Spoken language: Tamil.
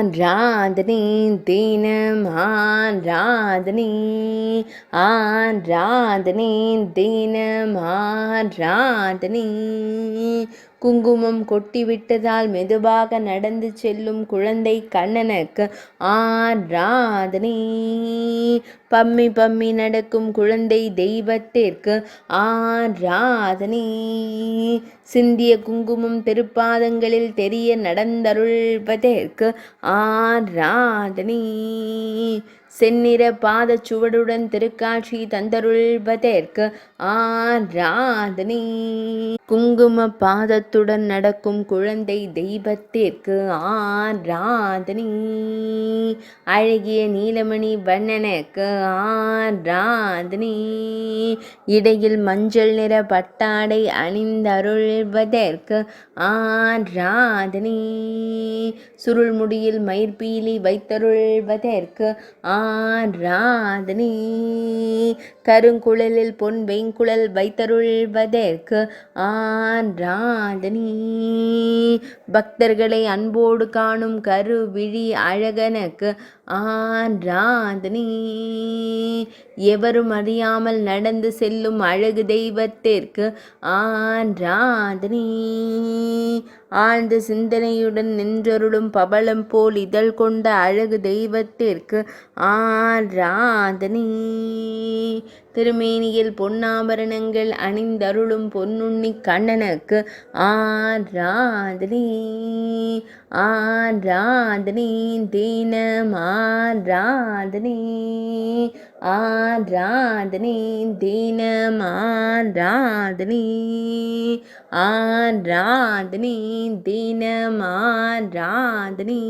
ஆராதனை தினம் ஆராதனை ஆராதனை தினம் ஆராதனை குங்குமம் கொட்டிவிட்டதால் மெதுவாக நடந்து செல்லும் குழந்தை கண்ணனுக்கு ஆராதனை பம்மி பம்மி நடக்கும் குழந்தை தெய்வத்திற்கு ஆராதனை சிந்திய குங்குமம் திருப்பாதங்களில் தெரிய நடந்தருள்வதற்கு ஆராதனை செந்நிற பாதச்சுவடுடன் திருக்காட்சி தந்தருள்வதற்கு ஆராதனை குங்கும பாதத்துடன் நடக்கும் குழந்தை தெய்வத்திற்கு ஆராதனை அழகிய நீலமணி வண்ணனுக்கு ஆராதனை இடையில் மஞ்சள் நிற பட்டாடை அணிந்தருள்வதற்கு ஆராதனை சுருள்முடியில் மயிர்பீலி வைத்தருள்வதற்கு ஆராதனை கருங்குழலில் பொன் வெங்குழல் வைத்தருள்வதற்கு ஆராதனை பக்தர்களை அன்போடு காணும் கருவிழி அழகனுக்கு ஆராதனை எவரும் அறியாமல் நடந்து செல்லும் அழகு தெய்வத்திற்கு ஆராதனை ஆழ்ந்த சிந்தனையுடன் நின்றருளும் பவளம் போல் இதழ் கொண்ட அழகு தெய்வத்திற்கு ஆராதனை திருமேனியில் பொன்னாபரணங்கள் அணிந்தருளும் பொன்னுண்ணி கண்ணனுக்கு ஆராதனை ஆராதனை தினம் ஆராதனை ஆராதனை தினம் ஆராதனை ஆராதனை தினம் ஆராதனை